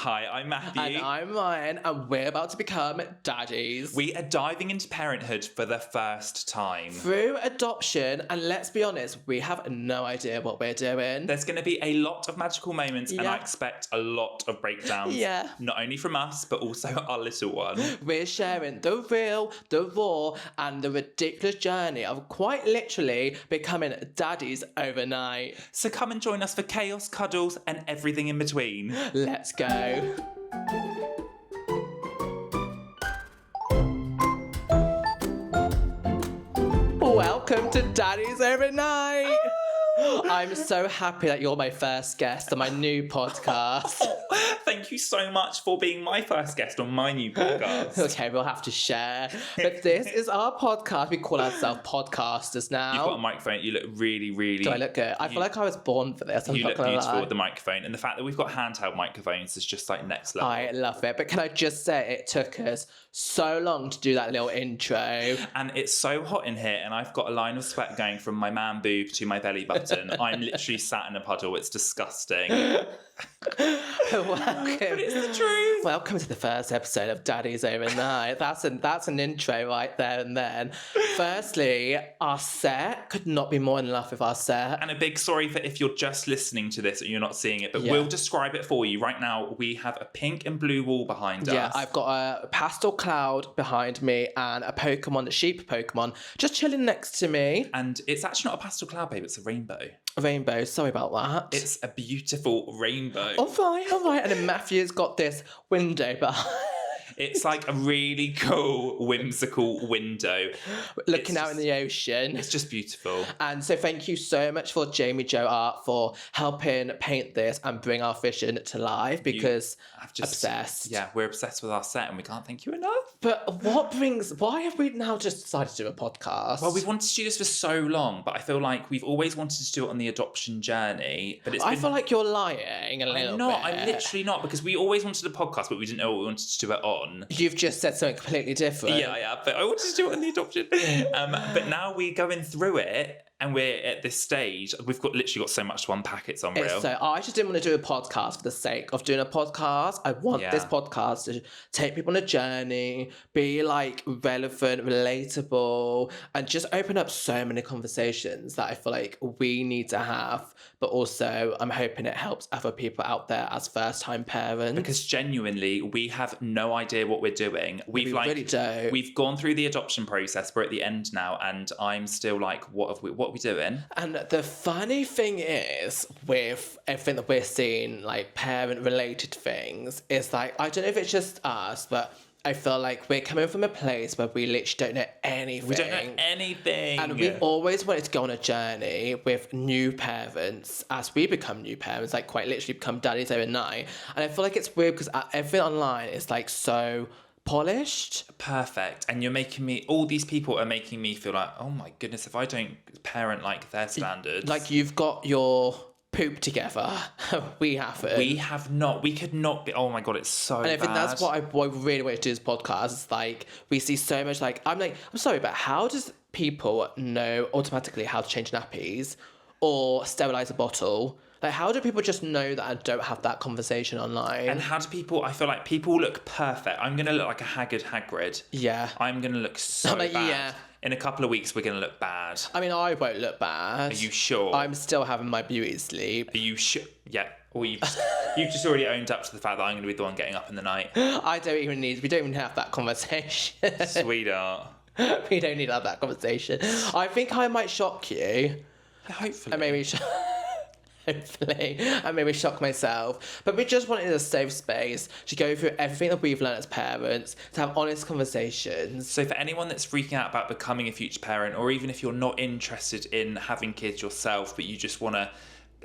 Hi, I'm Matthew. And I'm Ryan, and we're about to become daddies. We are diving into parenthood for the first time. Through adoption, and let's be honest, we have no idea what we're doing. There's going to be a lot of magical moments, and I expect a lot of breakdowns. Yeah. Not only from us, but also our little one. We're sharing the real, the raw, and the ridiculous journey of quite literally becoming daddies overnight. So come and join us for chaos, cuddles, and everything in between. Let's go. Welcome to Daddies Overnight. I'm so happy that you're my first guest on my new podcast. Thank you so much for being my first guest on my new podcast. Okay, we'll have to share. But this is our podcast. We call ourselves podcasters now. You've got a microphone. You look really, really... Do I look good? I feel like I was born for this. You look beautiful with the microphone. And the fact that we've got handheld microphones is just like next level. I love it. But can I just say it took us so long to do that little intro. And it's so hot in here and I've got a line of sweat going from my man boob to my belly button. I'm literally sat in a puddle. It's disgusting. Welcome. But it's the truth. Welcome to the first episode of Daddies Overnight. That's an intro right there and then. Firstly, our set could not be more in love with our set. And a big sorry for if you're just listening to this and you're not seeing it, but we'll describe it for you. Right now, we have a pink and blue wall behind us. Yeah, I've got a pastel cloud behind me and a Pokemon, a sheep Pokemon, just chilling next to me. And it's actually not a pastel cloud, babe. It's a rainbow. A rainbow, sorry about that. It's a beautiful rainbow. All right. And then Matthew's got this window behind. It's like a really cool, whimsical window. Looking out in the ocean. It's just beautiful. And so thank you so much for Jamie Jo Art for helping paint this and bring our vision to life because I'm obsessed. Yeah, we're obsessed with our set and we can't thank you enough. But why have we now just decided to do a podcast? Well, we've wanted to do this for so long, but I feel like we've always wanted to do it on the adoption journey. But I feel like you're lying a little bit. I'm literally not, because we always wanted a podcast, but we didn't know what we wanted to do it on. You've just said something completely different. Yeah, but I wanted to do it on the adoption. But now we're going through it and we're at this stage. We've literally got so much to unpack. It's unreal. So I just didn't want to do a podcast for the sake of doing a podcast. I want this podcast to take people on a journey, be like relevant, relatable, and just open up so many conversations that I feel like we need to have. But also, I'm hoping it helps other people out there as first-time parents. Because genuinely, we have no idea what we're doing. We really don't. We've gone through the adoption process. We're at the end now, and I'm still like, what are we doing? And the funny thing is, with everything that we're seeing, like parent-related things, is like, I don't know if it's just us, but I feel like we're coming from a place where we literally don't know anything. We don't know anything. And we always wanted to go on a journey with new parents as we become new parents, like quite literally become daddies overnight. And I feel like it's weird because everything online is like so polished. Perfect. And you're making me, all these people are making me feel like, oh my goodness, if I don't parent like their standards. Like you've got your poop together. We haven't. We have not. We could not be. Oh my god, it's so bad. And I think that's what I really want to do this podcast. It's like we see so much. Like I'm sorry, but how does people know automatically how to change nappies or sterilize a bottle? Like, how do people just know that I don't have that conversation online? And how do people... I feel like people look perfect. I'm going to look like a haggard Hagrid. Yeah. I'm going to look so bad. Yeah. In a couple of weeks, we're going to look bad. I mean, I won't look bad. Are you sure? I'm still having my beauty sleep. Are you sure? Yeah. Or you've just already owned up to the fact that I'm going to be the one getting up in the night. We don't even have that conversation. Sweetheart. We don't need to have that conversation. I think I might shock you. Hopefully. And maybe... Hopefully, and maybe shock myself. But we just wanted a safe space to go through everything that we've learned as parents, to have honest conversations. So for anyone that's freaking out about becoming a future parent, or even if you're not interested in having kids yourself, but you just want to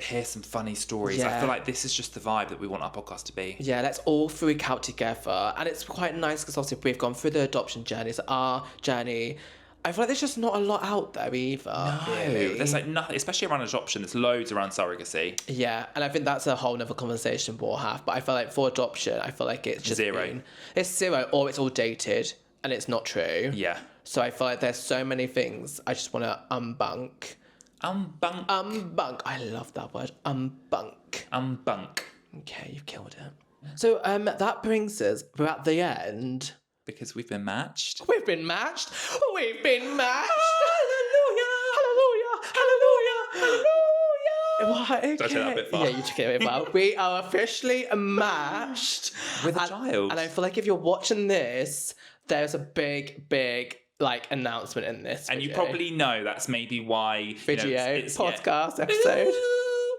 hear some funny stories, I feel like this is just the vibe that we want our podcast to be. Yeah, let's all freak out together. And it's quite nice because obviously we've gone through the adoption journey, so our journey... I feel like there's just not a lot out there either. No, really. There's like nothing, especially around adoption. There's loads around surrogacy. Yeah, and I think that's a whole nother conversation we'll have. But I feel like for adoption, I feel like it's just zero. It's zero, or it's all dated, and it's not true. Yeah. So I feel like there's so many things I just want to unbunk. Unbunk. I love that word. Unbunk. Unbunk. Okay, you've killed it. So that brings us, we're at the end. Because we've been matched. We've been matched. We've been matched. Hallelujah! Hallelujah! Hallelujah! Right, okay. Did I take that a bit far? Yeah, you took it a bit far. We are officially matched. With a child. And I feel like if you're watching this, there's a big, like, announcement in this And video. you probably know that's maybe why... Podcast episode.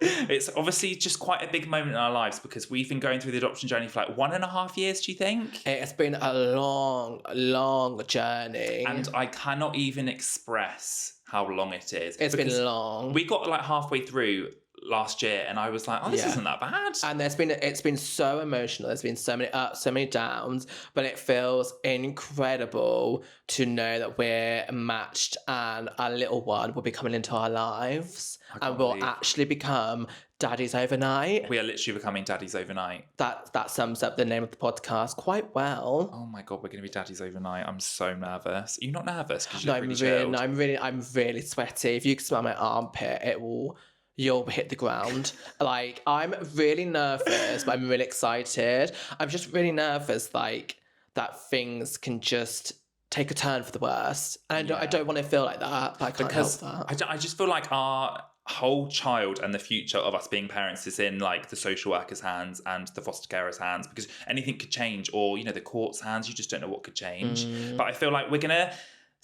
It's obviously just quite a big moment in our lives because we've been going through the adoption journey for like 1.5 years, do you think? It has been a long, long journey. And I cannot even express how long it is. It's been long. We got like halfway through last year and I was like, this isn't that bad. And it's been so emotional. There's been so many ups, so many downs, but it feels incredible to know that we're matched and our little one will be coming into our lives and will actually become Daddies Overnight. We are literally becoming Daddies Overnight. That sums up the name of the podcast quite well. Oh my God, we're going to be Daddies Overnight. I'm so nervous. Are you not nervous? Because No, you're pretty chilled. I'm really sweaty. If you can smell my armpit, you'll hit the ground. Like, I'm really nervous, but I'm really excited. I'm just really nervous, like, that things can just take a turn for the worst. And I don't want to feel like that, but I can't help that. I just feel like our whole child and the future of us being parents is in like the social worker's hands and the foster carer's hands, because anything could change, or, you know, the court's hands. You just don't know what could change. But I feel like we're going to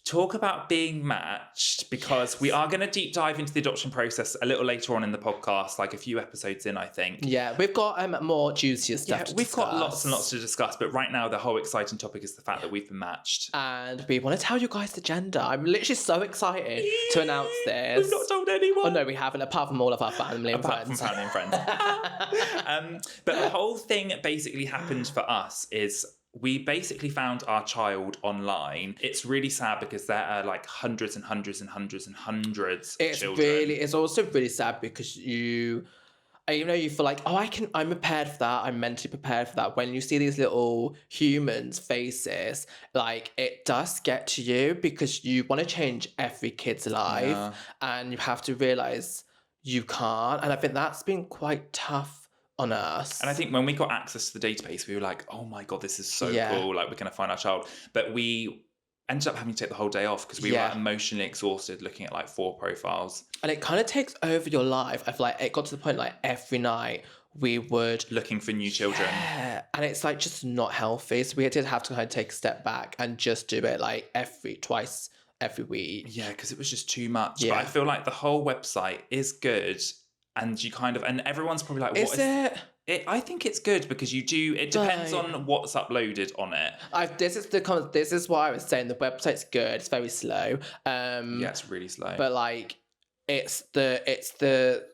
talk about being matched because we are going to deep dive into the adoption process a little later on in the podcast, like a few episodes in, I think. Yeah, we've got more juicier stuff to we've discuss. got lots and lots to discuss, but right now the whole exciting topic is the fact that we've been matched. And we want to tell you guys the gender. I'm literally so excited to announce this. We've not told anyone. Oh no, we haven't, apart from all of our family and Apart friends. from family and friends. But the whole thing basically happened for us is we basically found our child online. It's really sad because there are like hundreds and hundreds and hundreds and hundreds of children. It's also really sad because you feel like, I'm prepared for that. I'm mentally prepared for that. When you see these little humans' faces, like, it does get to you because you want to change every kid's life and you have to realise you can't. And I think that's been quite tough on us. And I think when we got access to the database, we were like, oh my God, this is so cool. Like, we're going to find our child. But we ended up having to take the whole day off because we were emotionally exhausted looking at like 4 profiles. And it kind of takes over your life. I feel like it got to the point like every night we would... looking for new children. Yeah. And it's like just not healthy. So we did have to kind of take a step back and just do it like twice every week. Yeah, because it was just too much. Yeah. But I feel like the whole website is good. And you kind of, and everyone's probably like, Is it? I think it's good because it depends on what's uploaded on it. This is why I was saying the website's good. It's very slow. Yeah, it's really slow. But like, it's the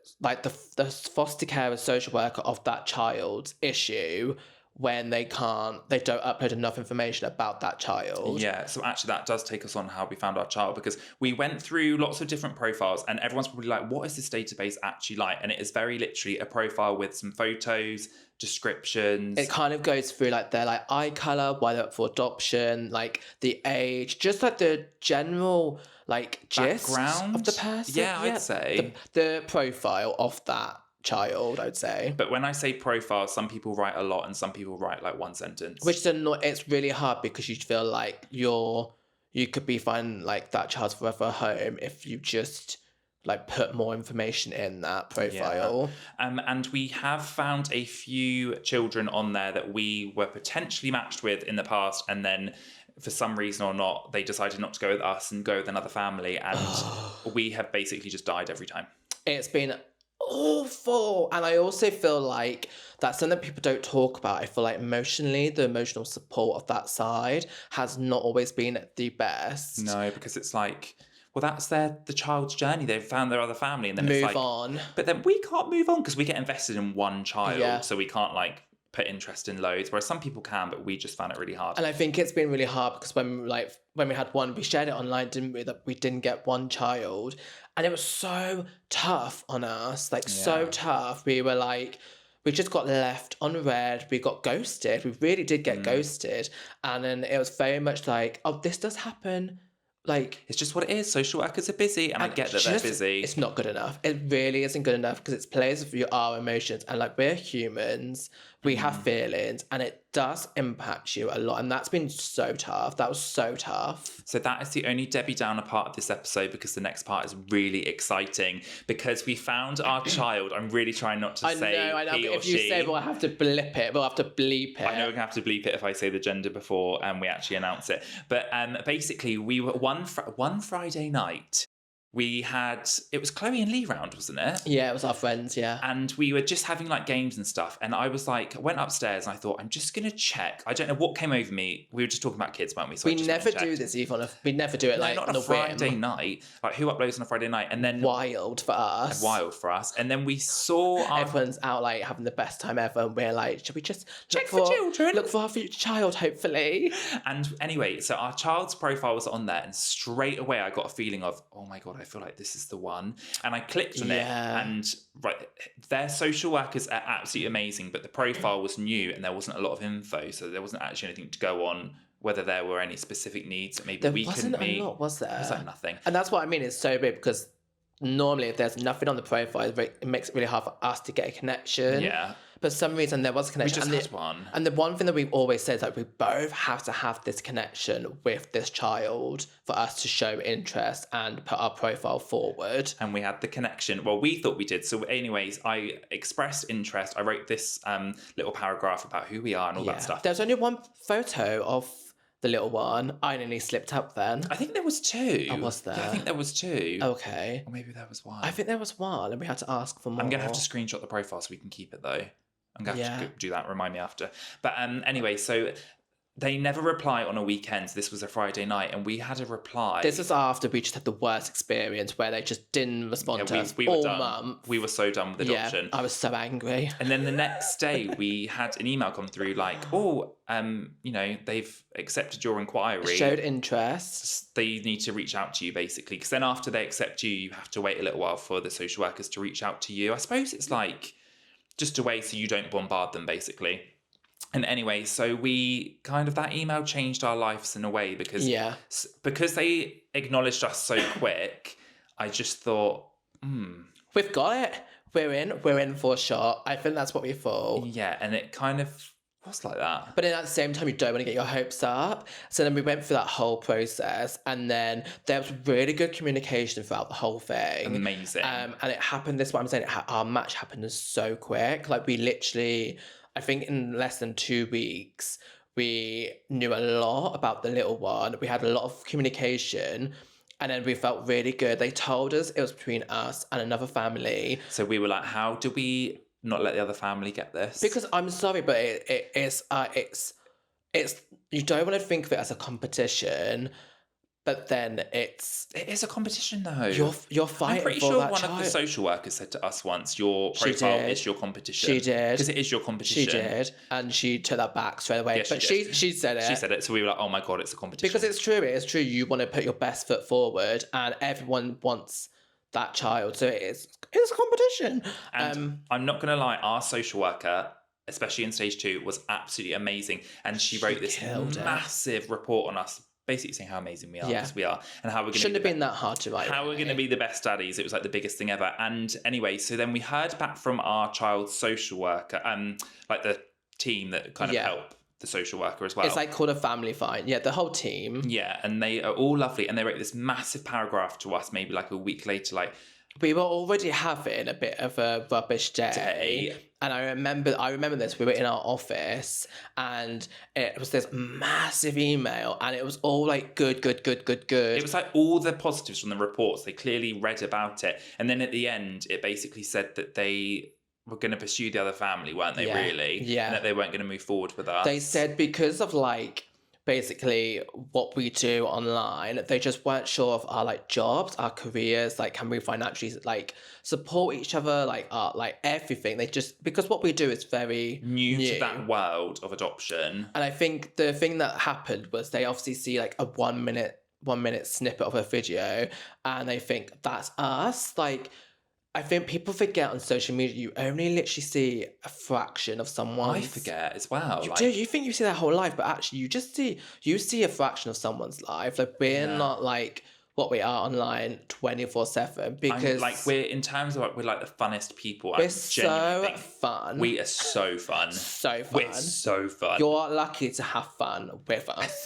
foster care or social worker of that child's issue when they don't upload enough information about that child. Yeah, so actually that does take us on how we found our child, because we went through lots of different profiles and everyone's probably like, what is this database actually like? And it is very literally a profile with some photos, descriptions. It kind of goes through like their like eye colour, why they're up for adoption, like the age, just like the general like gist background of the person. Yeah, I'd say. The profile of that child, I would say. But when I say profile, some people write a lot and some people write like one sentence. Which it's really hard because you feel like you could be finding like that child's forever home if you just like put more information in that profile. Yeah. And we have found a few children on there that we were potentially matched with in the past, and then for some reason or not, they decided not to go with us and go with another family, and we have basically just died every time. It's been awful. And I also feel like that's something that people don't talk about. I feel like emotionally, the emotional support of that side has not always been the best. No, because it's like, well, that's the child's journey. They've found their other family, and then it's like, move on. But then we can't move on because we get invested in one child, so we can't like put interest in loads, whereas some people can, but we just found it really hard. And I think it's been really hard because when we had one, we shared it online, didn't we, that we didn't get one child, and it was so tough on us, so tough. We were like, we just got left unread, we got ghosted, we really did get ghosted, and then it was very much like, oh, this does happen. Like, it's just what it is. Social workers are busy, and I get that they're busy. It's not good enough. It really isn't good enough because it plays with our emotions, and like, we're humans. we have feelings, and it does impact you a lot. And that's been so tough. That was so tough. So that is the only Debbie Downer part of this episode, because the next part is really exciting, because we found our child. I'm really trying not to say I know, he but or if you she. say we'll have to blip it, we'll have to bleep it. I know we're going to have to bleep it if I say the gender before we actually announce it. But basically, we were one Friday night. It was Chloe and Lee round, wasn't it? Yeah, it was our friends, yeah. And we were just having like games and stuff. And I was like, went upstairs and I thought, I'm just going to check. I don't know what came over me. We were just talking about kids, weren't we? So we never do this, Yvonne. We never do it like not on a a Friday whim. night. Like, who uploads on a Friday night? And then Wild for us. Wild for us. And then we saw everyone's out like having the best time ever, and we're like, should we just check for children? Look for our future child, hopefully. And anyway, so our child's profile was on there, and straight away I got a feeling of, oh my God, I feel like this is the one. And I clicked on it, and their social workers are absolutely amazing, but the profile was new and there wasn't a lot of info, so there wasn't actually anything to go on whether there were any specific needs that maybe we couldn't meet. There wasn't a lot, was there? There was like nothing. And that's what I mean, it's so big, because normally if there's nothing on the profile, it makes it really hard for us to get a connection. Yeah. But for some reason there was a connection. We just had one. And the one thing that we've always said is that we both have to have this connection with this child for us to show interest and put our profile forward. And we had the connection. Well, we thought we did. So anyways, I expressed interest. I wrote this little paragraph about who we are and all that stuff. There's only one photo of the little one. I nearly slipped up then. I think there was two. Oh, was there? Yeah, I think there was two. Okay. Or maybe there was one. I think there was one, and we had to ask for more. I'm going to have to screenshot the profile so we can keep it, though. I'm going to have to do that. Remind me after. But anyway, so they never reply on a weekend. This was a Friday night, and we had a reply. This was after we just had the worst experience where they just didn't respond to us all month. We were so done with adoption. Yeah, I was so angry. And then the next day, we had an email come through like, they've accepted your inquiry. Showed interest. They need to reach out to you, basically. Because then after they accept you, you have to wait a little while for the social workers to reach out to you. I suppose it's like just a way so you don't bombard them, basically. And anyway, so that email changed our lives in a way, because they acknowledged us so quick. I just thought, we've got it. We're in for a shot. I think that's what we thought. Yeah, and it kind of was like that. But then at the same time, you don't want to get your hopes up. So then we went through that whole process, and then there was really good communication throughout the whole thing. Amazing. And it happened, this is what I'm saying, our match happened so quick. Like, we literally, I think in less than 2 weeks, we knew a lot about the little one. We had a lot of communication. And then we felt really good. They told us it was between us and another family. So we were like, how do we not let the other family get this? Because I'm sorry, but it's you don't want to think of it as a competition, but then it is a competition though. You're fighting. I'm pretty for sure that one child. of the social workers said to us once, your profile is your competition. She did. Because it is your competition. She did. And she took that back straight away. Yeah, but she said it. She said it. So we were like, oh my God, it's a competition. Because it's true. It is true. You want to put your best foot forward, and everyone wants that child. So it's a competition. And I'm not going to lie, our social worker, especially in stage 2, was absolutely amazing. And she wrote this massive report on us, basically saying how amazing we are, because we are, and how we're going to shouldn't have been that hard to write. How we're going to be the best daddies. It was like the biggest thing ever. And anyway, so then we heard back from our child's social worker, like the team that kind of help the social worker as well. It's like called a family find. Yeah, the whole team. Yeah, and they are all lovely, and they wrote this massive paragraph to us maybe like a week later, like, we were already having a bit of a rubbish day. And I remember this. We were in our office, and it was this massive email, and it was all like good. It was like all the positives from the reports. They clearly read about it. And then at the end, it basically said that they were going to pursue the other family, weren't they, really? Yeah. And that they weren't going to move forward with us. They said because of like basically what we do online, they just weren't sure of our like jobs, our careers, like can we financially like support each other, like everything. They just, because what we do is very new to that world of adoption. And I think the thing that happened was they obviously see like a 1 minute snippet of a video, and they think that's us. Like, I think people forget on social media, you only literally see a fraction of someone. I forget as well. You think you see their whole life, but actually you see a fraction of someone's life. Like, we're not like what we are online 24/7 because we're in terms of we're like the funnest people. we're so fun. We are so fun. So fun. We're so fun. You're lucky to have fun with us.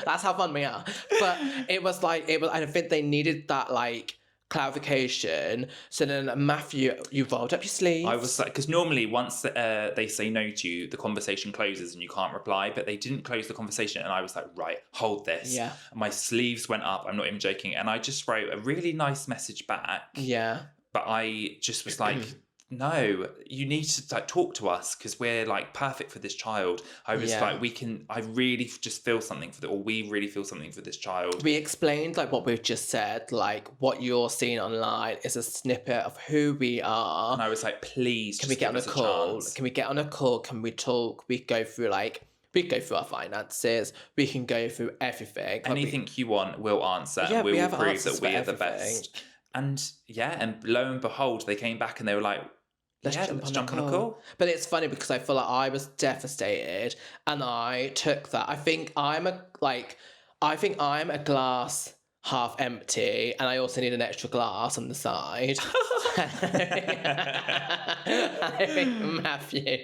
That's how fun we are. But it was I think they needed that like clarification. So then Matthew, you rolled up your sleeves. I was like, because normally once they say no to you, the conversation closes and you can't reply, but they didn't close the conversation. And I was like, right, hold this. Yeah. And my sleeves went up. I'm not even joking. And I just wrote a really nice message back. Yeah. But I just was like, no, you need to like talk to us because we're like perfect for this child. I was like, I really just feel something we really feel something for this child. We explained like what we've just said, like what you're seeing online is a snippet of who we are. And I was like, please, can we get on a call? Can we get on a call? Can we talk? We go through our finances. We can go through everything. Anything you want, we'll answer. Yeah, we will prove that we are the best. And lo and behold, they came back and they were like, let's jump on a call. But it's funny because I feel like I was devastated and I took that. I think I'm a glass half empty and I also need an extra glass on the side. I think Matthew,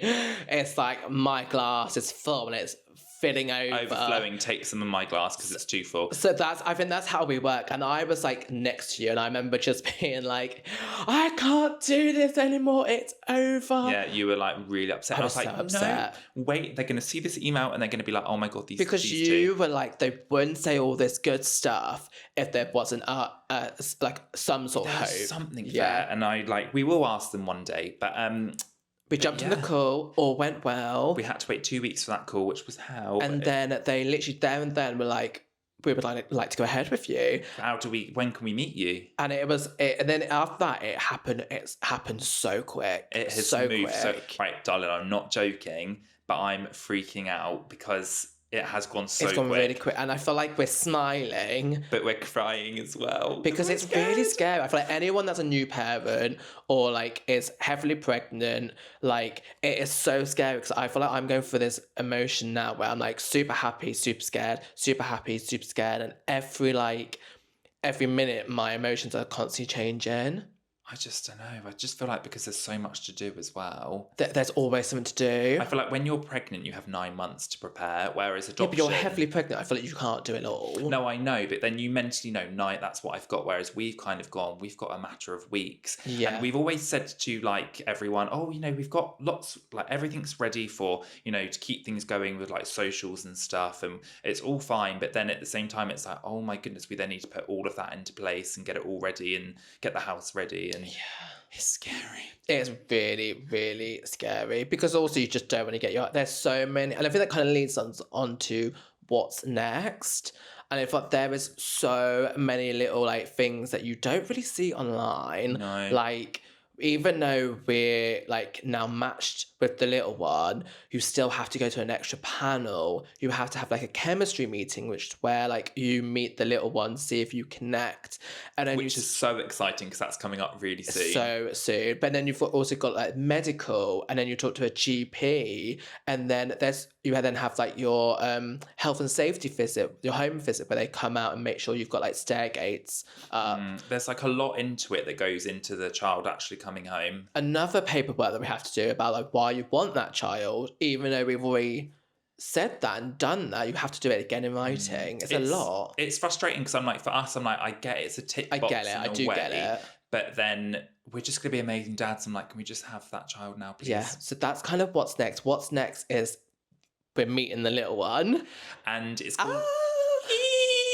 it's like my glass is full and it's filling over. Overflowing, take some of my glass because it's too full. So I think that's how we work. And I was like next to you and I remember just being like, I can't do this anymore. It's over. Yeah, you were like really upset. I was so upset. No, wait, they're going to see this email and they're going to be like, oh my God, these you were like, they wouldn't say all this good stuff if there wasn't like some sort of hope. Something there. And we will ask them one day. But we jumped on the call, all went well. We had to wait 2 weeks for that call, which was hell. And then they literally there and then were like, we would like to go ahead with you. When can we meet you? And and then after that, it's happened so quick. It has moved so quick. Right, darling, I'm not joking, but I'm freaking out because it has gone so quick. It's gone really quick. And I feel like we're smiling. But we're crying as well. Because it's really scary. I feel like anyone that's a new parent or like is heavily pregnant, like it is so scary because I feel like I'm going through this emotion now where I'm like super happy, super scared, super happy, super scared. And every minute my emotions are constantly changing. I just don't know. I just feel like because there's so much to do as well. There's always something to do. I feel like when you're pregnant, you have 9 months to prepare, whereas adoption... Yeah, but you're heavily pregnant. I feel like you can't do it all. No, I know, but then you mentally know, 9, that's what I've got, whereas we've kind of we've got a matter of weeks. Yeah. And we've always said to, like, everyone, we've got lots, like, everything's ready for, to keep things going with, like, socials and stuff, and it's all fine, but then at the same time, it's like, oh my goodness, we then need to put all of that into place and get it all ready and get the house ready, and... Yeah. It's scary. It's really, really scary because also you just don't want to get there's so many, and I think that kind of leads us on to what's next. And I thought there is so many little like things that you don't really see online. No. Like even though we're like now matched with the little one, you still have to go to an extra panel. You have to have like a chemistry meeting, where like you meet the little one, see if you connect, and then which is so exciting because that's coming up really soon. So soon. But then you've also got like medical, and then you talk to a GP, and then you then have like your health and safety visit, your home visit, where they come out and make sure you've got like stair gates. There's like a lot into it that goes into the child actually coming home. Another paperwork that we have to do about like why you want that child, even though we've already said that and done that, you have to do it again in writing. It's a lot. It's frustrating because I'm like, for us, I'm like, I get it. It's a tick box. I get it. I do get it. But then we're just going to be amazing dads. I'm like, can we just have that child now, please? Yeah. So that's kind of what's next. What's next is we're meeting the little one. And it's called...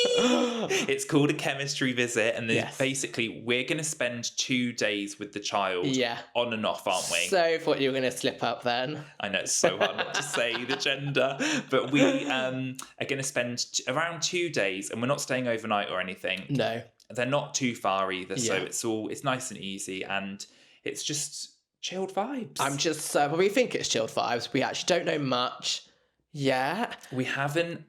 It's called a chemistry visit, and basically we're going to spend 2 days with the child on and off, aren't we? So thought you were going to slip up then. I know, it's so hard not to say the gender, but we are going to spend around 2 days, and we're not staying overnight or anything. No. They're not too far either, so it's nice and easy, and it's just chilled vibes. We think it's chilled vibes. We actually don't know much. Yeah. We haven't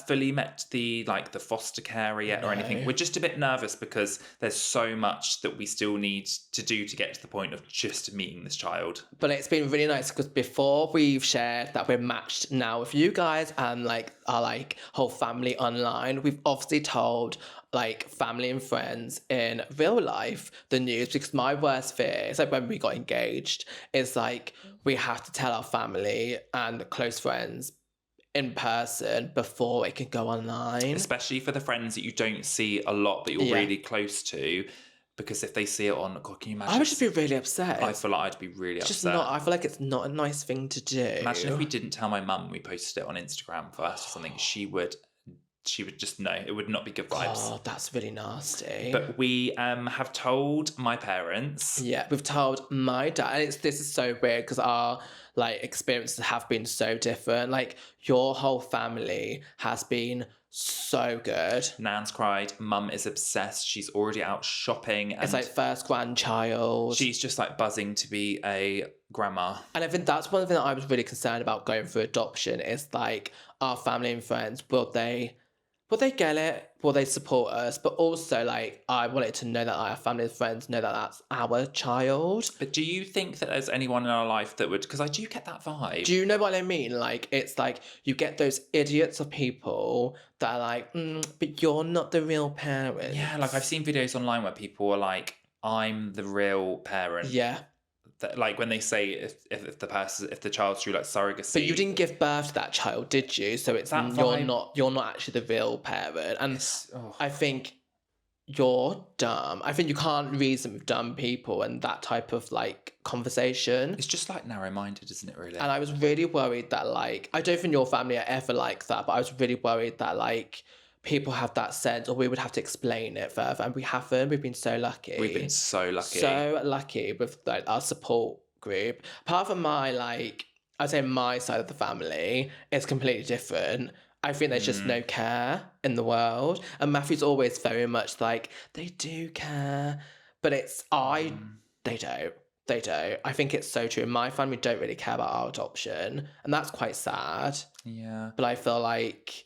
fully met the foster care yet or anything. We're just a bit nervous because there's so much that we still need to do to get to the point of just meeting this child. But it's been really nice because before we've shared that we're matched now with you guys and like our like whole family online, we've obviously told like family and friends in real life the news, because my worst fear is like when we got engaged is like we have to tell our family and close friends in person before it can go online. Especially for the friends that you don't see a lot that you're really close to, because if they see it on, God, can you imagine? I would just be really upset. I feel like I'd be really upset. Just not. I feel like it's not a nice thing to do. Imagine if we didn't tell my mum, we posted it on Instagram first or something. She would just know. It would not be good vibes. Oh, that's really nasty. But we have told my parents. Yeah, we've told my dad, and this is so weird because our like experiences have been so different. Like your whole family has been so good. Nan's cried. Mum is obsessed. She's already out shopping. And it's like first grandchild. She's just like buzzing to be a grandma. And I think that's one thing that I was really concerned about going through adoption is like our family and friends, will they get it? Will they support us? But also, like, I wanted to know that our family and friends know that that's our child. But do you think that there's anyone in our life that would... Because I do get that vibe. Do you know what I mean? Like, it's like you get those idiots of people that are like, but you're not the real parent. Yeah, like I've seen videos online where people are like, I'm the real parent. Yeah. Like when they say if the child's through like surrogacy, but you didn't give birth to that child, did you? So it's you're not actually the real parent, and I think you're dumb. I think you can't reason with dumb people and that type of like conversation. It's just like narrow-minded, isn't it? Really. And I was really worried that like I don't think your family are ever like that, but I was really worried that like people have that sense, or we would have to explain it further, and we haven't. We've been so lucky. We've been so lucky. So lucky with like our support group. Apart from my like, I'd say my side of the family is completely different. I think there's just no care in the world, and Matthew's always very much like they do care, but they don't. They don't. I think it's so true. My family don't really care about our adoption, and that's quite sad. Yeah. But I feel like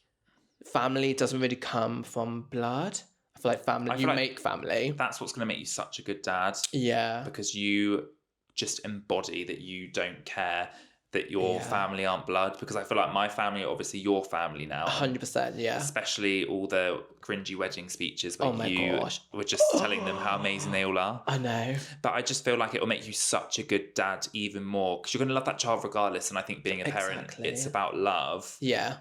family doesn't really come from blood. I feel like family, make family. That's what's going to make you such a good dad. Yeah. Because you just embody that you don't care that your family aren't blood. Because I feel like my family are obviously your family now. 100%, yeah. Especially all the cringy wedding speeches where gosh. were just telling them how amazing they all are. I know. But I just feel like it will make you such a good dad even more. Because you're going to love that child regardless. And I think being a parent, it's about love. Yeah.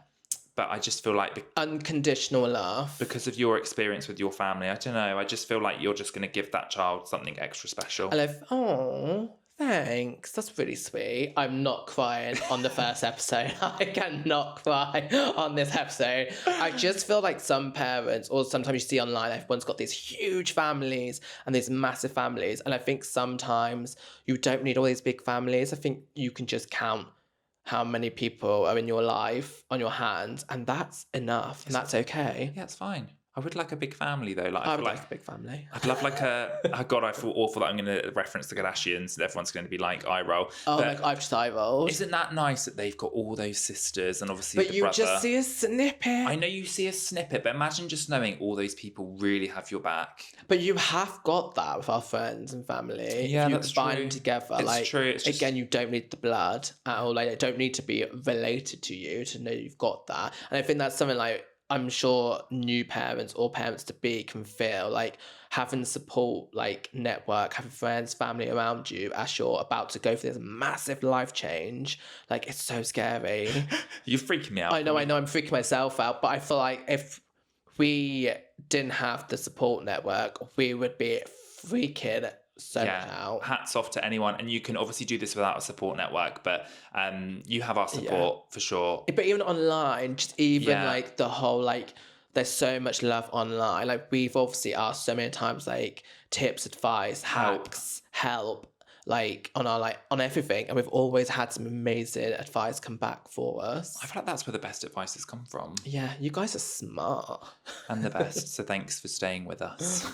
But I just feel like... unconditional love. Because of your experience with your family, I don't know, I just feel like you're just going to give that child something extra special. Oh, thanks. That's really sweet. I'm not crying on the first episode. I cannot cry on this episode. I just feel like some parents, or sometimes you see online, everyone's got these huge families and these massive families. And I think sometimes you don't need all these big families. I think you can just count how many people are in your life on your hands, and that's enough, and that's okay. Yeah, it's fine. I would like a big family though. Like I would like a big family. I'd love like oh God, I feel awful that I'm going to reference the Kardashians and everyone's going to be like eye roll. Oh, like I've just eye rolled. Isn't that nice that they've got all those sisters and obviously the brother? But you just see a snippet. I know you see a snippet, but imagine just knowing all those people really have your back. But you have got that with our friends and family. Yeah, if you that's combine true. Them together. It's like, true. It's again, you don't need the blood at all. Like, they don't need to be related to you to know you've got that. And I think that's something like, I'm sure new parents or parents to be can feel like having support, like network, having friends, family around you as you're about to go through this massive life change. Like, it's so scary. You're freaking me out. I know, I'm freaking myself out. But I feel like if we didn't have the support network, we would be freaking so out. Hats off to anyone, and you can obviously do this without a support network, but you have our support for sure. But even online, just even like the whole like, there's so much love online. Like, we've obviously asked so many times, like tips, advice, hacks, help, like on our on everything, and we've always had some amazing advice come back for us. I feel like that's where the best advice has come from. Yeah, you guys are smart and the best. So thanks for staying with us.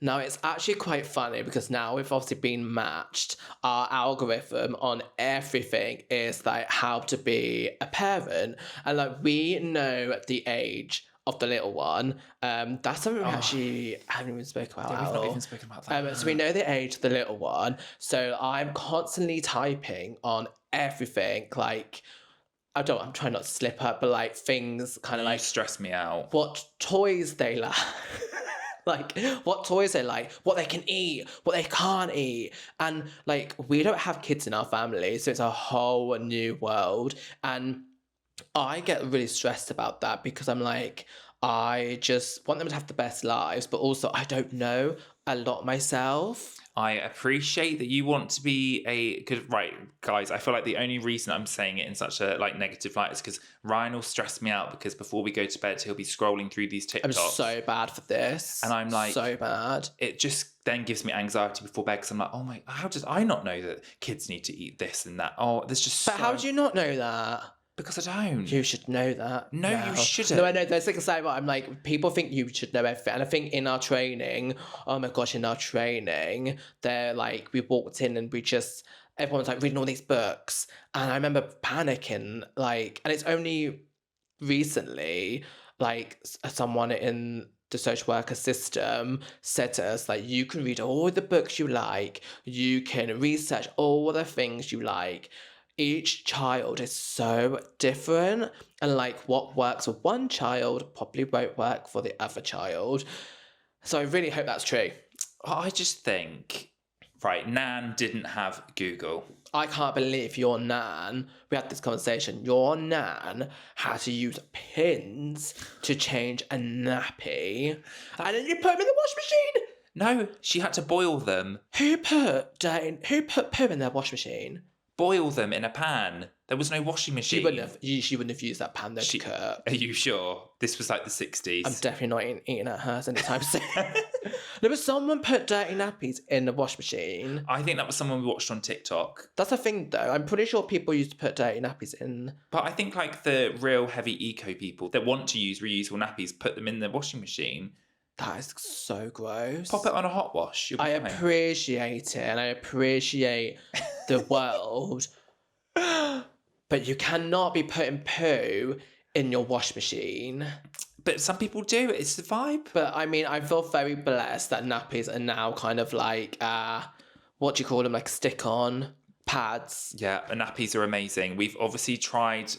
Now, it's actually quite funny because now we've obviously been matched. Our algorithm on everything is like how to be a parent. And like, we know the age of the little one. That's something we actually haven't even spoken about. Yeah, we've not even spoken about that. So we know the age of the little one. So I'm constantly typing on everything. Like, I'm trying not to slip up, but like things kind of like... stress me out. What toys they like. like what toys they like, what they can eat, what they can't eat. And like we don't have kids in our family, so it's a whole new world. And I get really stressed about that because I'm like, I just want them to have the best lives, but also I don't know a lot myself. I appreciate that you want to be a good, right, guys. I feel like the only reason I'm saying it in such a like negative light is because Ryan will stress me out because before we go to bed, he'll be scrolling through these TikToks. I'm so bad for this, and I'm like, so bad. It just then gives me anxiety before bed because I'm like, oh my, how did I not know that kids need to eat this and that? Oh, there's just. But how do you not know that? Because I don't. You should know that. No, now. You shouldn't. No, I know. There's like a side where I'm like, people think you should know everything. And I think in our training, oh my gosh, in our training, they're like, we walked in and everyone's like reading all these books. And I remember panicking, like, and it's only recently, like, someone in the social worker system said to us, like, you can read all the books you like, you can research all the things you like. Each child is so different, and like what works for one child probably won't work for the other child. So I really hope that's true. I just think, right, Nan didn't have Google. I can't believe your Nan, we had this conversation, your Nan had to use pins to change a nappy, and then you put them in the wash machine. No, she had to boil them. Who put poo in their wash machine? Boil them in a pan. There was no washing machine. She wouldn't have used that pan though to cook. Are you sure? This was like the 60s. I'm definitely not eating at hers anytime soon. There was someone put dirty nappies in the wash machine. I think that was someone we watched on TikTok. That's the thing though. I'm pretty sure people used to put dirty nappies in. But I think like the real heavy eco people that want to use reusable nappies put them in the washing machine. That is so gross. Pop it on a hot wash. I appreciate it and I appreciate the world. But you cannot be putting poo in your wash machine. But some people do. It's the vibe. But I mean, I feel very blessed that nappies are now kind of like, what do you call them? Like stick-on pads. Yeah, and nappies are amazing. We've obviously tried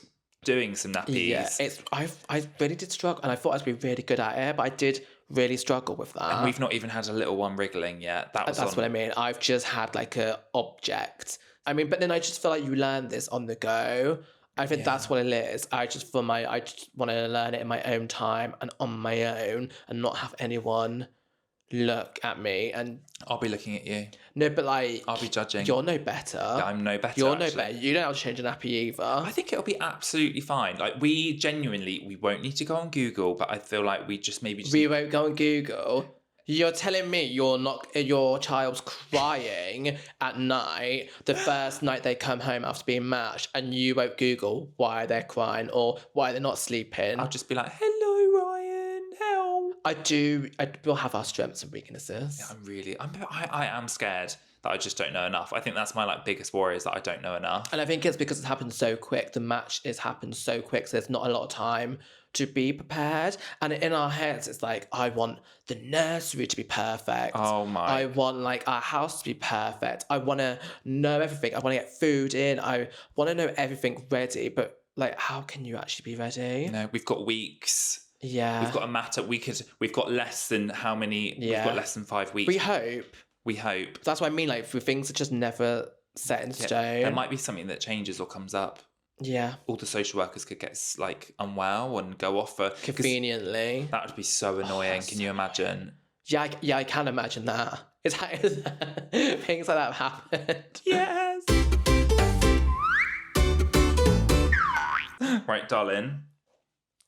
doing some nappies. Yeah, I really did struggle, and I thought I'd be really good at it, but I did really struggle with that. And we've not even had a little one wriggling yet. That's what I mean. I've just had like a object. I mean, but then I just feel like you learn this on the go. I think that's what it is. I just want to learn it in my own time and on my own, and not have anyone look at me. And I'll be looking at you. No, but like I'll be judging. You're no better. Yeah, I'm no better. You're no better. You don't have to change a nappy either. I think it'll be absolutely fine. Like we won't need to go on Google, but I feel like we won't go on Google. You're telling me your child's crying at night, the first night they come home after being matched, and you won't Google why they're crying or why they're not sleeping. I'll just be like, hello, Ryan, help. I will have our strengths and weaknesses. Yeah, I am scared that I just don't know enough. I think that's my like biggest worry is that I don't know enough. And I think it's because it's happened so quick. The match has happened so quick, so there's not a lot of time to be prepared. And in our heads, it's like, I want the nursery to be perfect. Oh my. I want like our house to be perfect. I want to know everything. I want to get food in. I want to know everything ready. But like, how can you actually be ready? No, we've got weeks. Yeah. We've got a matter. We've got less than how many? Yeah. We've got less than 5 weeks. We hope. That's what I mean. Like, things are just never set in stone. There might be something that changes or comes up. Yeah. All the social workers could get like unwell and go off for conveniently. That would be so annoying. Can you imagine? Yeah, I can imagine that. Things like that have happened. Yes. Right, darling.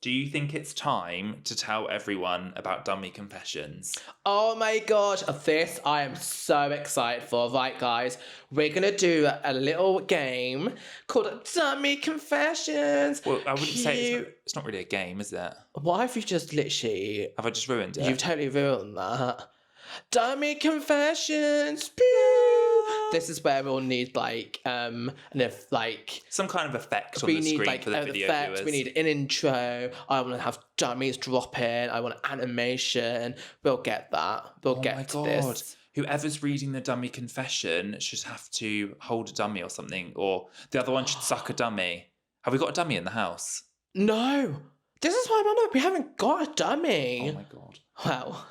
Do you think it's time to tell everyone about Dummy Confessions? Oh my gosh, this I am so excited for. Right, guys, we're going to do a little game called Dummy Confessions. Well, I wouldn't say it's not really a game, is it? Why have you just literally... Have I just ruined it? You've totally ruined that. Dummy Confessions. This is where we'll need like some kind of effect on the screen for the video viewers. We need an intro. I want to have dummies drop in. I want animation. We'll get that. We'll get to this. Whoever's reading the dummy confession should have to hold a dummy or something, or the other one should suck a dummy. Have we got a dummy in the house? No. This is why we haven't got a dummy. Oh my god. Well,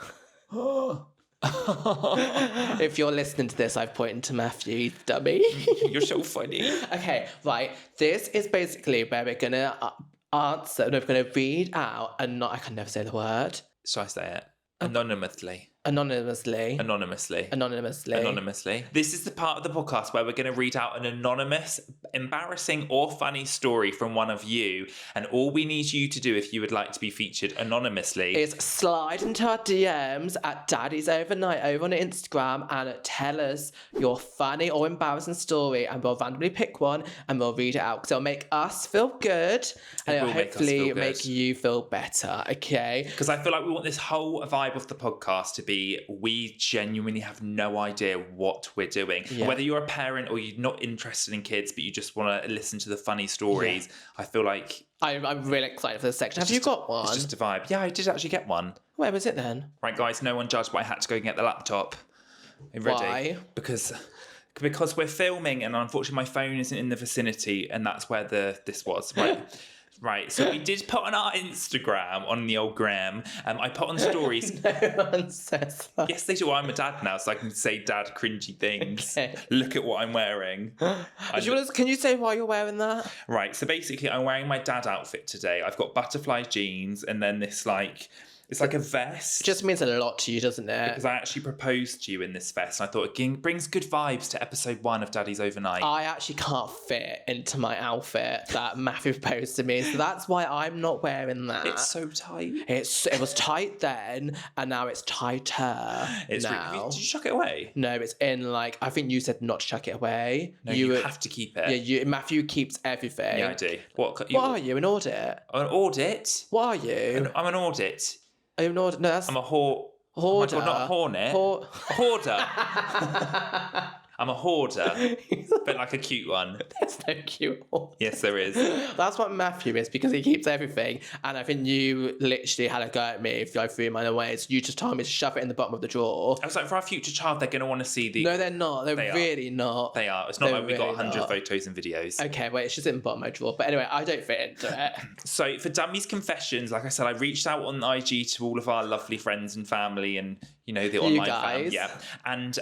If you're listening to this, I've pointed to Matthew, dummy. You're so funny. Okay, right. This is basically where we're going to answer, no, we're going to read out, and not, I can never say the word. Shall I say it? Anonymously. Anonymously. Anonymously. Anonymously. Anonymously. This is the part of the podcast where we're going to read out an anonymous, embarrassing or funny story from one of you. And all we need you to do if you would like to be featured anonymously is slide into our DMs at Daddies Overnight over on Instagram and tell us your funny or embarrassing story, and we'll randomly pick one and we'll read it out because it'll make us feel good and it'll hopefully make you feel better, okay? Because I feel like we want this whole vibe of the podcast to be we genuinely have no idea what we're doing. Yeah. Whether you're a parent or you're not interested in kids but you just want to listen to the funny stories, I feel like... I'm really excited for this section. Have you got one? It's just a vibe. Yeah, I did actually get one. Where was it then? Right, guys, no one judged, but I had to go and get the laptop. Are you ready? Why? Because we're filming and unfortunately my phone isn't in the vicinity and that's where this was. Right. Right, so we did put on our Instagram, on the old gram, I put on stories. No one says that. Yes, they do. I'm a dad now, so I can say dad cringy things. Okay. Look at what I'm wearing. Can you say why you're wearing that? Right, so basically I'm wearing my dad outfit today. I've got butterfly jeans and then this it's like a vest. It just means a lot to you, doesn't it? Because I actually proposed to you in this vest. And I thought it brings good vibes to episode 1 of Daddies Overnight. I actually can't fit into my outfit that Matthew proposed to me. So that's why I'm not wearing that. It's so tight. It was tight then, and now it's tighter now. Did you chuck it away? No, it's in I think you said not to chuck it away. No, you have to keep it. Yeah, Matthew keeps everything. Yeah, I do. What are you, an audit? An audit? What are you? I'm an audit. I'm an audit. No, I'm a hoarder. Oh my God, not a hornet. A hoarder. I'm a hoarder, but like a cute one. There's no cute one. Yes, there is. That's what Matthew is, because he keeps everything. And I think you literally had a go at me if I threw mine away. So you just told me to shove it in the bottom of the drawer. I was like, for our future child, they're going to want to see the... No, they're not. They're really not. They are. It's not like we got 100 photos and videos. Okay, wait, it's just in the bottom of my drawer. But anyway, I don't fit into it. So for Dummies Confessions, like I said, I reached out on IG to all of our lovely friends and family and, the online fam. Yeah. And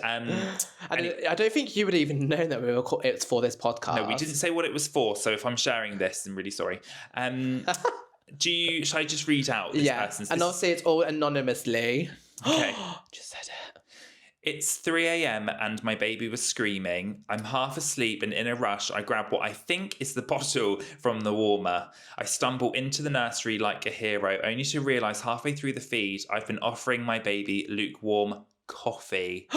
I don't think you would even know that it's for this podcast. No, we didn't say what it was for. So if I'm sharing this, I'm really sorry. Should I just read out this person's? And I'll say it's all anonymously. Okay. Just said it. It's 3 a.m. and my baby was screaming. I'm half asleep and in a rush, I grab what I think is the bottle from the warmer. I stumble into the nursery like a hero, only to realise halfway through the feed, I've been offering my baby lukewarm coffee.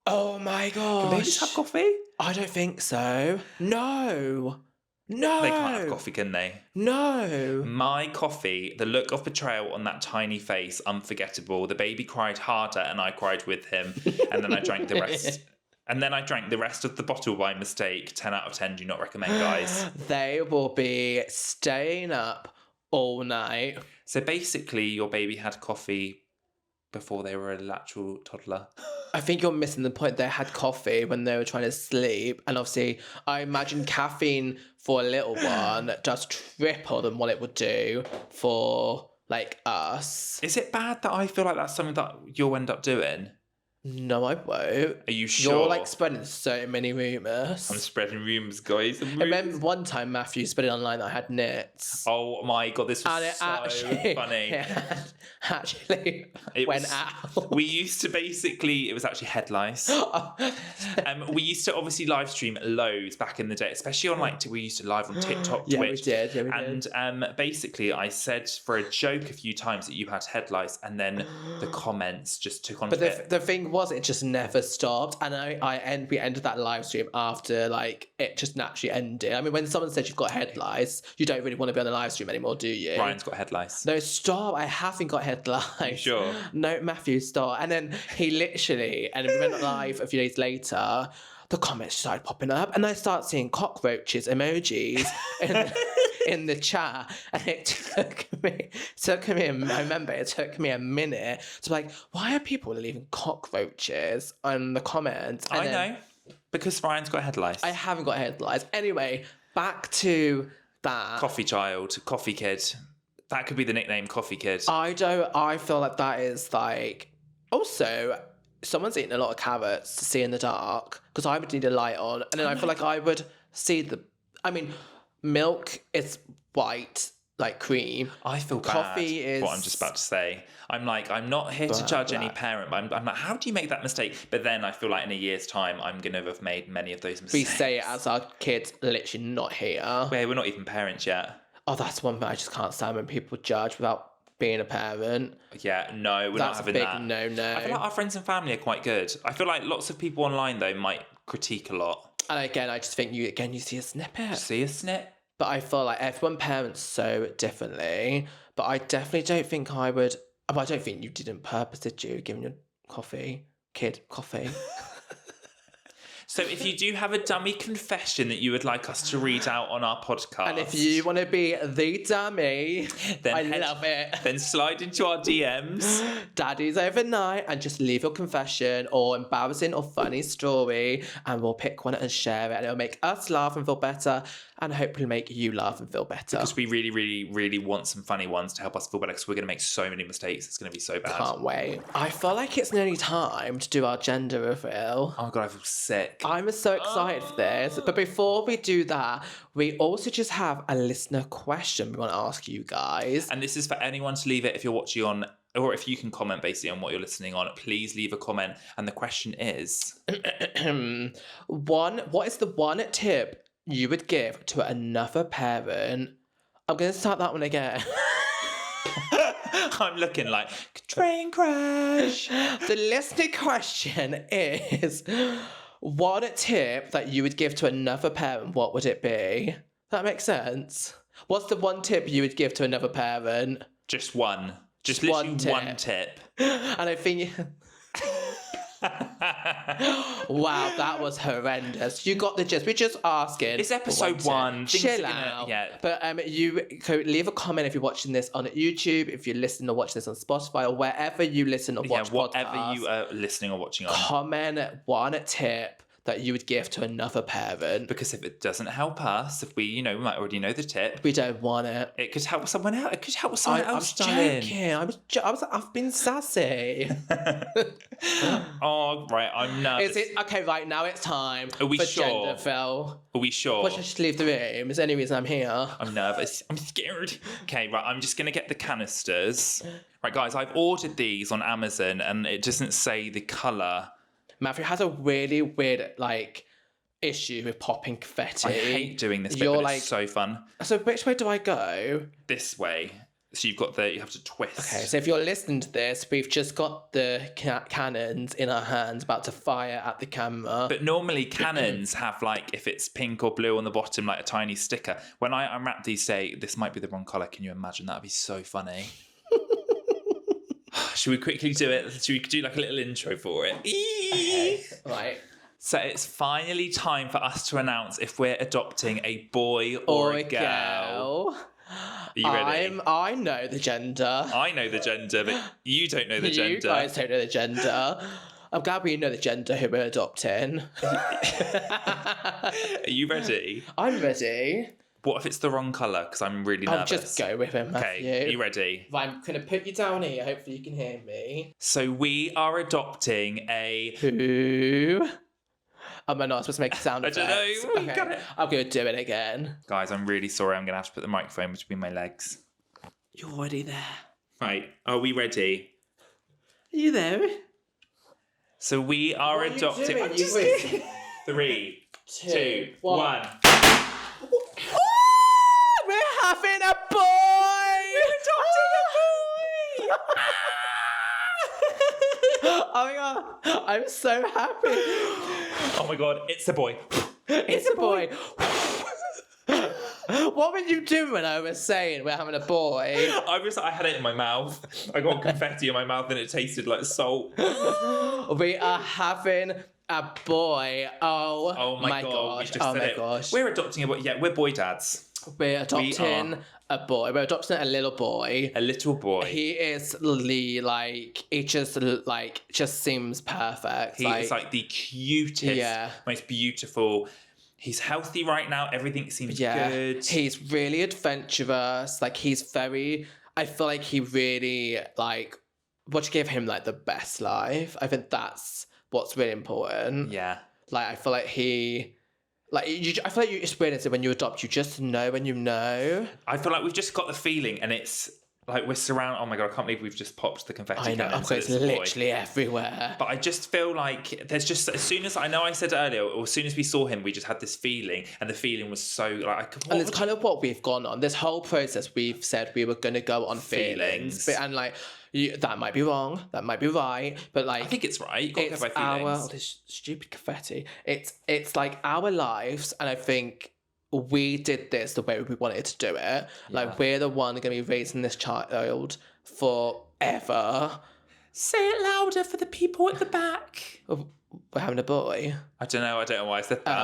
Oh my gosh. Can babies have coffee? I don't think so. No. They can't have coffee, can they? No. My coffee, the look of betrayal on that tiny face, unforgettable. The baby cried harder and I cried with him. And then I drank the rest. And then I drank the rest of the bottle by mistake. 10 out of 10, do not recommend, guys. They will be staying up all night. So basically, your baby had coffee before they were a lateral toddler. I think you're missing the point. They had coffee when they were trying to sleep. And obviously, I imagine caffeine for a little one does triple than what it would do for, us. Is it bad that I feel like that's something that you'll end up doing? No, I won't. Are you sure? You're spreading so many rumours. I'm spreading rumours, guys. I remember one time Matthew spread it online that I had nits. Oh my God, this was funny. It went out. We used to it was actually head lice. We used to obviously live stream loads back in the day, especially on we used to live on TikTok, Twitch. We did. Yeah, we did. And basically I said for a joke a few times that you had head lice, and then the comments just took on. But the thing was, it just never stopped, and we ended that live stream after it just naturally ended. I mean, when someone says you've got head lice, you don't really want to be on the live stream anymore, do you? Ryan's got head lice. No, stop! I haven't got head lice. You sure? No, Matthew, stop! And then he literally, and we went live a few days later. The comments started popping up, and I start seeing cockroaches emojis in the chat, and it took me. I remember it took me a minute to why are people leaving cockroaches on the comments? And I know, because Ryan's got head lice. I haven't got head lice. Anyway, back to that coffee child, coffee kid. That could be the nickname, Coffee Kid. I feel like that is like... Also, someone's eating a lot of carrots to see in the dark, because I would need a light on, and then I feel like I would see the... I mean, milk is white, like cream. I feel Coffee bad, is... what I'm just about to say. I'm like, I'm not here to judge any parent, but I'm like, how do you make that mistake? But then I feel like in a year's time, I'm going to have made many of those mistakes. We say it as our kids literally not here. Wait, we're not even parents yet. Oh, that's one thing I just can't stand, when people judge without being a parent. Yeah, no, we're not having that. That's a big no-no. I feel like our friends and family are quite good. I feel like lots of people online, though, might critique a lot. And again, I just think you see a snippet. See a snip? But I feel like everyone parents so differently. But I definitely don't think I would... I don't think you did it on purpose, did you? Giving your kid coffee. So if you do have a dummy confession that you would like us to read out on our podcast... And if you want to be the dummy, then I love it. Then slide into our DMs. Daddies Overnight, and just leave your confession or embarrassing or funny story, and we'll pick one and share it, and it'll make us laugh and feel better, and hopefully make you laugh and feel better. Because we really, really, really want some funny ones to help us feel better, because we're going to make so many mistakes. It's going to be so bad. Can't wait. I feel like it's nearly time to do our gender reveal. Oh my God, I feel sick. I'm so excited for this. But before we do that, we also just have a listener question we want to ask you guys. And this is for anyone to leave it if you're watching on, or if you can comment basically on what you're listening on, please leave a comment. And the question is... What is the one tip you would give to another parent? I'm going to start that one again. I'm looking like, train crash. The listener question is... One tip that you would give to another parent, what would it be? That makes sense. What's the one tip you would give to another parent? Just one. Just literally one tip. And I think... Wow, that was horrendous. You got the gist. We're just asking. It's episode 1. Chill out. Yeah. But you could leave a comment if you're watching this on YouTube, if you listen or watch this on Spotify, or wherever you listen or watch whatever podcasts. you are listening or watching on. Comment one tip that you would give to another parent. Because if it doesn't help us, if we, we might already know the tip. We don't want it. It could help someone else. It could help someone else. I'm joking. I've been sassy. Oh, right. I'm nervous. Is it okay? Right now, it's time. Are we for sure? Gender Phil. Are we sure? Well, just leave the room. Is there any reason I'm here? I'm nervous. I'm scared. Okay, right. I'm just gonna get the canisters. Right, guys. I've ordered these on Amazon, and it doesn't say the colour. Matthew has a really weird, issue with popping confetti. I hate doing this bit, but it's so fun. So which way do I go? This way. So you have to twist. Okay, so if you're listening to this, we've just got the cannons in our hands about to fire at the camera. But normally cannons have, if it's pink or blue on the bottom, a tiny sticker. When I unwrap these, say, this might be the wrong colour. Can you imagine? That'd be so funny. Should we quickly do it? Should we do a little intro for it? Okay, right. So it's finally time for us to announce if we're adopting a boy or a girl. Are you ready? I know the gender. I know the gender, but you don't know the gender. You guys don't know the gender. I'm glad we know the gender who we're adopting. Are you ready? I'm ready. What if it's the wrong colour? Because I'm really nervous. I'll just go with him, Matthew. Okay, are you ready? I'm going to put you down here. Hopefully you can hear me. So we are adopting a... Who? Am I not supposed to make a sound effect? I don't know. Okay. Got it. I'm going to do it again. Guys, I'm really sorry. I'm going to have to put the microphone between my legs. You're already there. Right. Are we ready? Are you there? So we are adopting... I'm just kidding. 3, 2, 1. We're having a boy! We're adopting a boy! Oh my god, I'm so happy. Oh my god, it's a boy. It's a boy. What were you doing when I was saying we're having a boy? I had it in my mouth. I got confetti in my mouth and it tasted like salt. We are having a boy. Oh my gosh. Oh my gosh. We're adopting a boy. Yeah, we're boy dads. We're adopting a boy. We're adopting a little boy. A little boy. He is he just seems perfect. He is the cutest, most beautiful. He's healthy right now. Everything seems good. He's really adventurous. Like, he's very... I feel like he really, like... What you give him, like, the best life. I think that's what's really important. Yeah. Like, I feel like he... Like, I feel like you experience it when you adopt. You just know when you know. I feel like we've just got the feeling, and it's... Like, we're surrounded... Oh, my God, I can't believe we've just popped the confetti I know, cannon. it's literally everywhere. But I just feel like there's just... As soon as... I know I said earlier, or as soon as we saw him, we just had this feeling, and the feeling was so... Like, and it's kind of what we've gone on. This whole process, we've said we were going to go on feelings. And, like, that might be wrong. That might be right. But, like... I think it's right. You've got to go by feelings. This stupid confetti. It's like, our lives, and I think... We did this the way we wanted to do it. Like, we're the one going to be raising this child forever. Say it louder for the people at the back. We're having a boy. I don't know why I said that.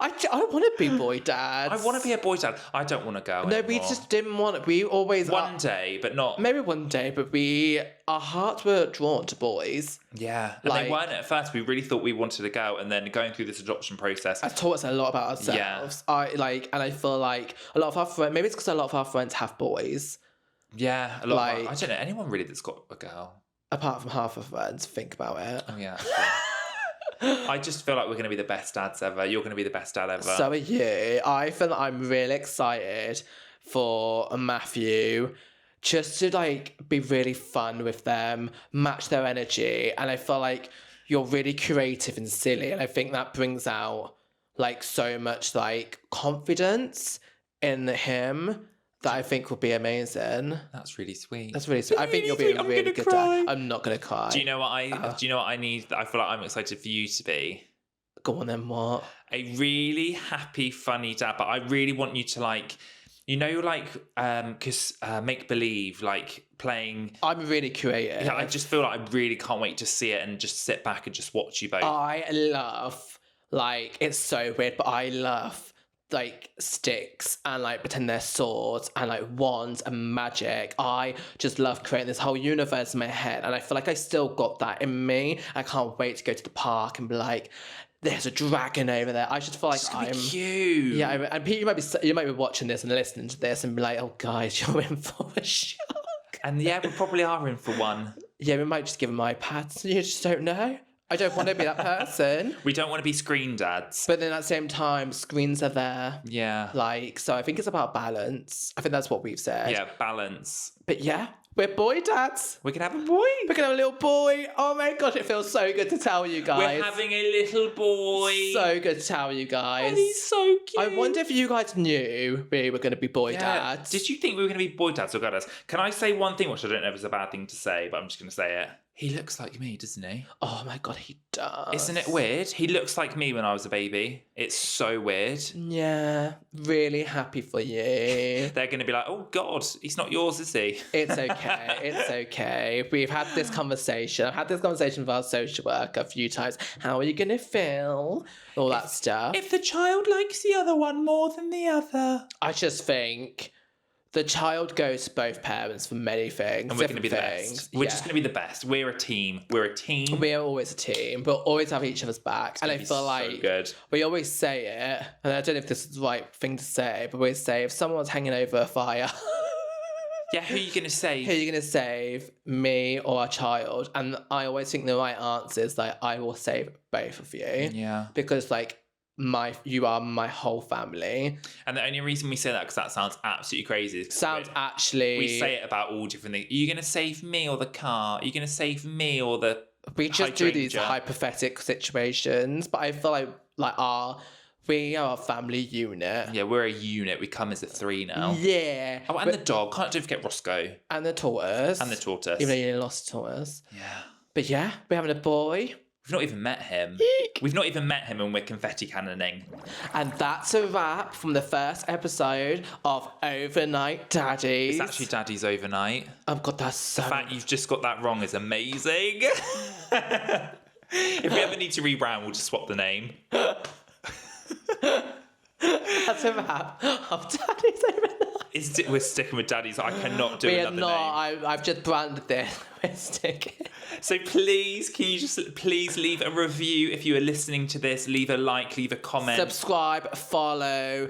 I want to be boy dad. I want to be a boy dad. I don't want to go No, anymore. we just didn't want it. We always... One day, but not... Maybe one day, but our hearts were drawn to boys. Yeah. And they weren't at first. We really thought we wanted to go, and then going through this adoption process... Has taught us a lot about ourselves. Yeah. And I feel like a lot of our friends... Maybe it's because a lot of our friends have boys. Yeah. A lot of I don't know anyone really that's got a girl. Apart from half of friends, think about it. Oh, yeah. I just feel like we're going to be the best dads ever. You're going to be the best dad ever. So are you. I feel like I'm really excited for Matthew just to, like, be really fun with them, match their energy. And I feel like you're really creative and silly. And I think that brings out, like, so much, like, confidence in him that I think will be amazing. That's really sweet. That's really sweet. I think you'll be a really good dad. I'm not going to cry. Do you know what I need? I feel like I'm excited for you to be. Go on then, what? A really happy, funny dad. But I really want you to, like, you know, like, because make believe, like, playing. I'm really creative. Yeah, I just feel like I really can't wait to see it and just sit back and just watch you both. I love, like, it's so weird, but I love, like, sticks and, like, pretend they're swords and, like, wands and magic. I just love creating this whole universe in my head, and I feel like I still got that in me. I can't wait to go to the park and be like, there's a dragon over there. I just feel like I'm cute. Yeah, and Pete, you might be watching this and listening to this and be like, oh guys, you're in for a shock. And yeah, we probably are in for one. Yeah, we might just give them iPads. You just don't know. I don't want to be that person. We don't want to be screen dads. But then at the same time, screens are there. Yeah. Like, so I think it's about balance. I think that's what we've said. Yeah, balance. But yeah, we're boy dads. We can have a boy. We're going to have a little boy. Oh my gosh, it feels so good to tell you guys. We're having a little boy. So good to tell you guys. And he's so cute. I wonder if you guys knew we were going to be boy dads. Did you think we were going to be boy dads or girl dads? Can I say one thing, which I don't know if it's a bad thing to say, but I'm just going to say it. He looks like me, doesn't he? Oh my God, he does. Isn't it weird? He looks like me when I was a baby. It's so weird. Yeah, really happy for you. They're going to be like, oh God, he's not yours, is he? It's okay. It's okay. We've had this conversation. I've had this conversation with our social worker a few times. How are you going to feel? All that stuff. If the child likes the other one more than the other. I just think the child goes to both parents for many things. And we're going to be the best. We're just going to be the best. We're a team. We're a team. We're always a team. We'll always have each other's backs. And I feel like good. We always say it, and I don't know if this is the right thing to say, but we always say if someone's hanging over a fire... Yeah, who are you going to save? Who are you going to save? Me or our child? And I always think the right answer is like, I will save both of you. Yeah. Because like, you are my whole family. And the only reason we say that, because that sounds absolutely crazy. We say it about all different things. Are you going to save me or the car? Are you going to save me or the We just do these hypothetical situations, but I feel like we are a family unit. Yeah, we're a unit. We come as a three now. Yeah. Oh, and the dog. Don't forget Roscoe. And the tortoise. Even though you lost a tortoise. Yeah. But yeah, we're having a boy. We've not even met him. We've not even met him and we're confetti cannoning. And that's a wrap from the first episode of Overnight Daddies. It's actually Daddies Overnight. Oh God, that's so... The fact you've just got that wrong is amazing. If we ever need to rebrand, we'll just swap the name. That's a wrap of Daddies Overnight. We're sticking with Daddies. I cannot do another name. I've just branded this. We're sticking. So please, can you just please leave a review if you are listening to this? Leave a like, leave a comment. Subscribe, follow,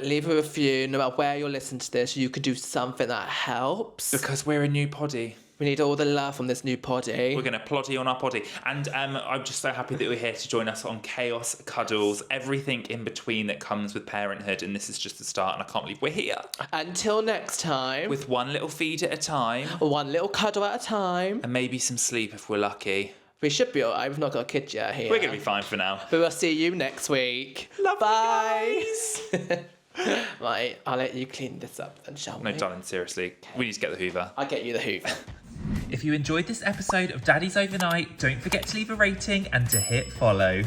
leave a review. No matter where you're listening to this, you could do something that helps. Because we're a new poddy. We need all the love from this new poddy. We're going to ploddy on our poddy. And I'm just so happy that you're here to join us on Chaos, Cuddles, everything in between that comes with parenthood. And this is just the start, and I can't believe we're here. Until next time. With one little feed at a time. One little cuddle at a time. And maybe some sleep if we're lucky. We should be alright. We've not got a kid yet here. We're going to be fine for now. But we'll see you next week. Love Bye. you guys. Right, I'll let you clean this up then, shall we? No, darling, seriously. Okay. We need to get the Hoover. I'll get you the Hoover. If you enjoyed this episode of Daddies Overnight, don't forget to leave a rating and to hit follow.